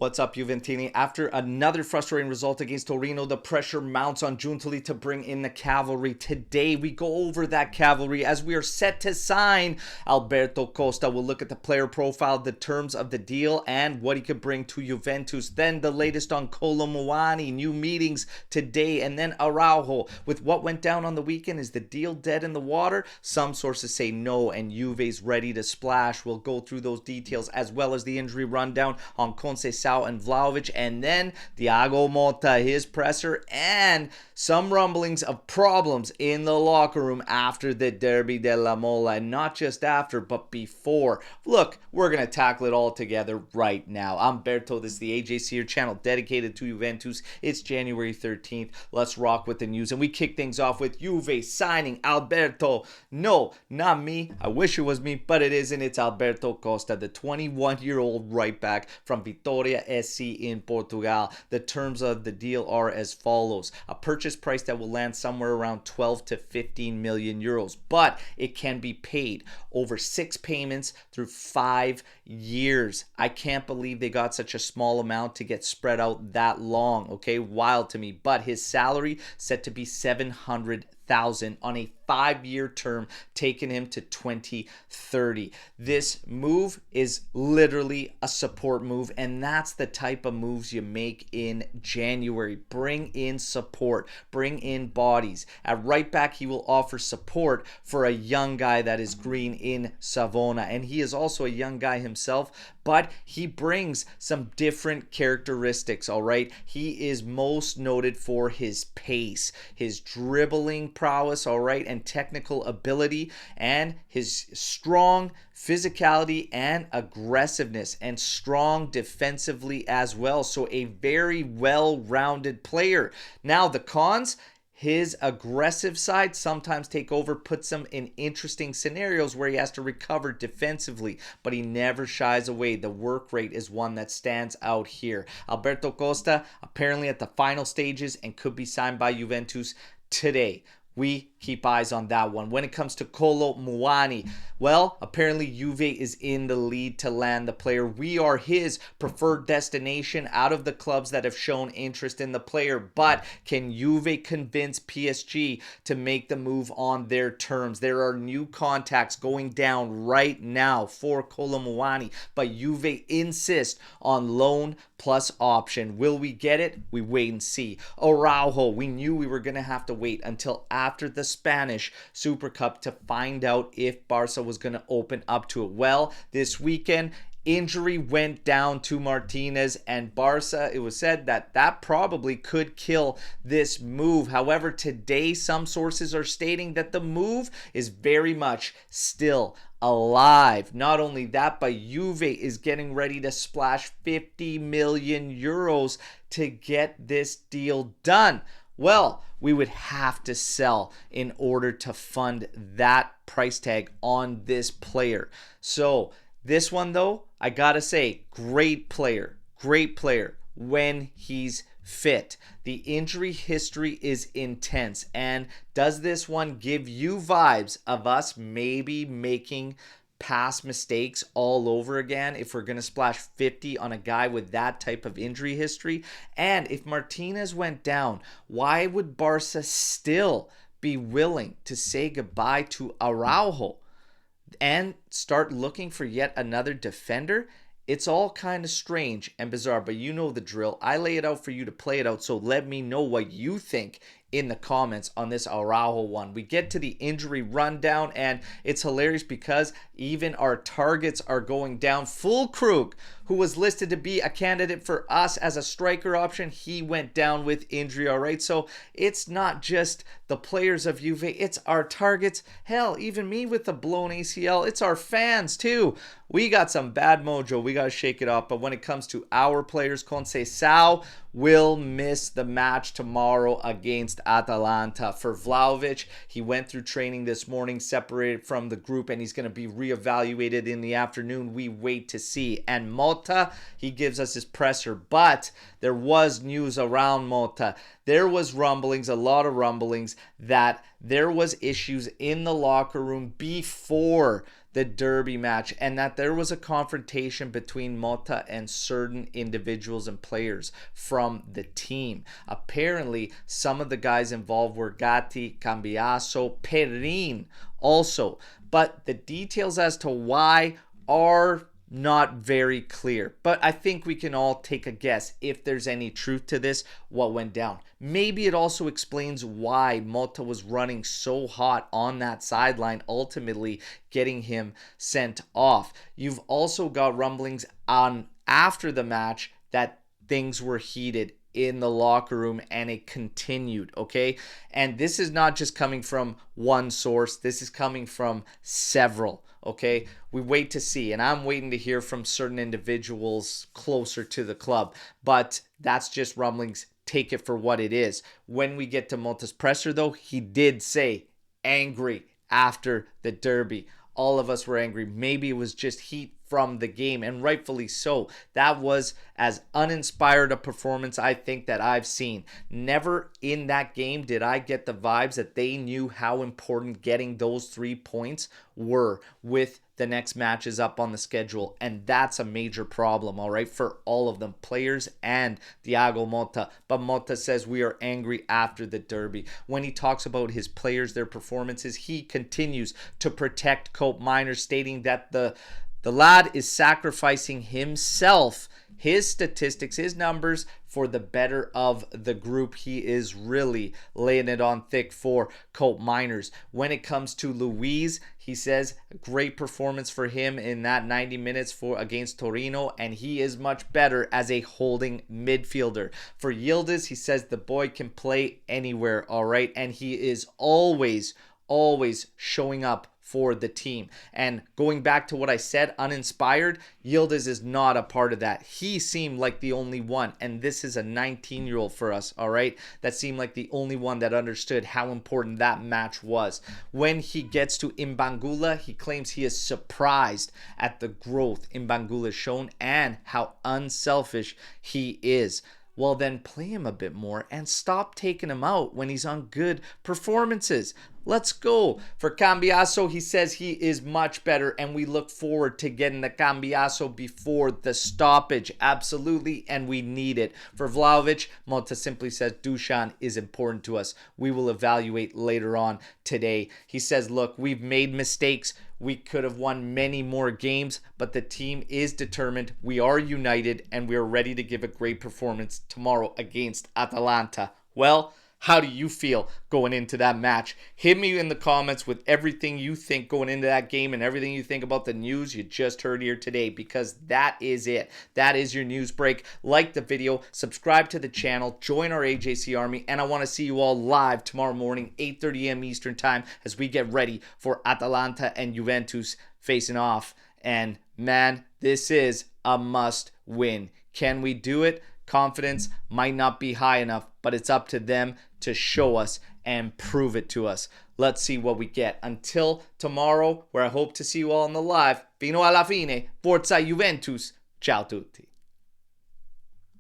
What's up, Juventini? After another frustrating result against Torino, the pressure mounts on Giuntoli to bring in the cavalry. Today, we go over that cavalry as we are set to sign Alberto Costa. We'll look at the player profile, the terms of the deal, and what he could bring to Juventus. Then the latest on Kolo Muani, new meetings today, and then Araujo. With what went down on the weekend, is the deal dead in the water? Some sources say no, and Juve's ready to splash. We'll go through those details as well as the injury rundown on Conceição and Vlahovic, and then Thiago Motta, his presser, and some rumblings of problems in the locker room after the Derby della Mola, and not just after, but before. Look, we're going to tackle it all together right now. I'm Berto, this is the AJC, your channel dedicated to Juventus. It's January 13th. Let's rock with the news, and we kick things off with Juve signing Alberto. No, not me. I wish it was me, but it isn't. It's Alberto Costa, the 21-year-old right back from Vitória SC in Portugal. The terms of the deal are as follows. A purchase price that will land somewhere around 12 to 15 million euros, but it can be paid over 6 payments through 5 years. I can't believe they got such a small amount to get spread out that long. Okay, wild to me. But his salary set to be 700,000 on a 5-year term, taking him to 2030. This move is literally a support move, and that's the type of moves you make in January. Bring in support, bring in bodies. At right back, he will offer support for a young guy that is green in Savona, and he is also a young guy himself, but he brings some different characteristics, all right? He is most noted for his pace, his dribbling prowess, all right, and technical ability, and his strong physicality and aggressiveness, and strong defensively as well. So a very well-rounded player. Now the cons: his aggressive side sometimes take over, puts him in interesting scenarios where he has to recover defensively, but he never shies away. The work rate is one that stands out here. Alberto Costa apparently at the final stages and could be signed by Juventus today. We keep eyes on that one. When it comes to Kolo Muani, well, apparently Juve is in the lead to land the player. We are his preferred destination out of the clubs that have shown interest in the player. But can Juve convince PSG to make the move on their terms? There are new contacts going down right now for Kolo Muani, but Juve insist on loan plus option. Will we get it? We wait and see. Araujo, we knew we were going to have to wait until after the Spanish Super Cup to find out if Barca was going to open up to it. Well, this weekend, injury went down to Martinez, and Barca, it was said that probably could kill this move. However, today some sources are stating that the move is very much still alive. Not only that, but Juve is getting ready to splash 50 million euros to get this deal done. Well, we would have to sell in order to fund that price tag on this player. So this one, though, I gotta say, great player when he's fit. The injury history is intense. And does this one give you vibes of us maybe making past mistakes all over again if we're going to splash 50 on a guy with that type of injury history? And if Martinez went down, why would Barca still be willing to say goodbye to Araujo and start looking for yet another defender? It's all kind of strange and bizarre, but you know the drill. I lay it out for you to play it out, so let me know what you think in the comments on this Araujo one. We get to the injury rundown, and it's hilarious because even our targets are going down. Fulkrug, who was listed to be a candidate for us as a striker option, he went down with injury, all right? So it's not just the players of Juve, it's our targets. Hell, even me with the blown ACL, it's our fans too. We got some bad mojo. We got to shake it off. But when it comes to our players, Conceição will miss the match tomorrow against Atalanta. For Vlahovic, he went through training this morning, separated from the group, and he's going to be reevaluated in the afternoon. We wait to see. And Motta, he gives us his presser, but there was news around Motta. There was rumblings, a lot of rumblings, that there was issues in the locker room before the derby match, and that there was a confrontation between Motta and certain individuals and players from the team. Apparently, some of the guys involved were Gatti, Cambiaso, Perin also, but the details as to why are not very clear. But I think we can all take a guess, if there's any truth to this, what went down. Maybe it also explains why Motta was running so hot on that sideline, ultimately getting him sent off. You've also got rumblings on after the match that things were heated in the locker room, and it continued, okay? And this is not just coming from one source, this is coming from several, okay? We wait to see, and I'm waiting to hear from certain individuals closer to the club, but that's just rumblings. Take it for what it is. When we get to Motta's presser, though, he did say angry after the derby. All of us were angry. Maybe it was just heat from the game, and rightfully so. That was as uninspired a performance I think that I've seen. Never in that game did I get the vibes that they knew how important getting those 3 points were with the next matches up on the schedule, and that's a major problem, all right, for all of them, players and Thiago Motta. But Motta says we are angry after the derby. When he talks about his players, their performances, he continues to protect Cope Miners, stating that the lad is sacrificing himself, his statistics, his numbers, for the better of the group. He is really laying it on thick for Cope Miners. When it comes to Luiz, he says great performance for him in that 90 minutes against Torino, and he is much better as a holding midfielder. For Yildiz, he says the boy can play anywhere, all right, and he is always showing up for the team. And going back to what I said, uninspired, Yildiz is not a part of that. He seemed like the only one, and this is a 19-year-old for us, all right, that seemed like the only one that understood how important that match was. When he gets to Imbangula, he claims he is surprised at the growth Imbangula has shown and how unselfish he is. Well, then play him a bit more and stop taking him out when he's on good performances. Let's go. For Cambiaso, he says he is much better, and we look forward to getting the Cambiaso before the stoppage. Absolutely, and we need it. For Vlahovic, Motta simply says Dusan is important to us. We will evaluate later on today. He says, look, we've made mistakes. We could have won many more games, but the team is determined. We are united, and we are ready to give a great performance tomorrow against Atalanta. Well, how do you feel going into that match? Hit me in the comments with everything you think going into that game and everything you think about the news you just heard here today, because that is it. That is your news break. Like the video, subscribe to the channel, join our AJC Army, and I want to see you all live tomorrow morning, 8:30 a.m. Eastern Time, as we get ready for Atalanta and Juventus facing off. And man, this is a must win. Can we do it? Confidence might not be high enough, but it's up to them to show us and prove it to us. Let's see what we get. Until tomorrow, where I hope to see you all on the live. Fino alla fine. Forza Juventus. Ciao tutti.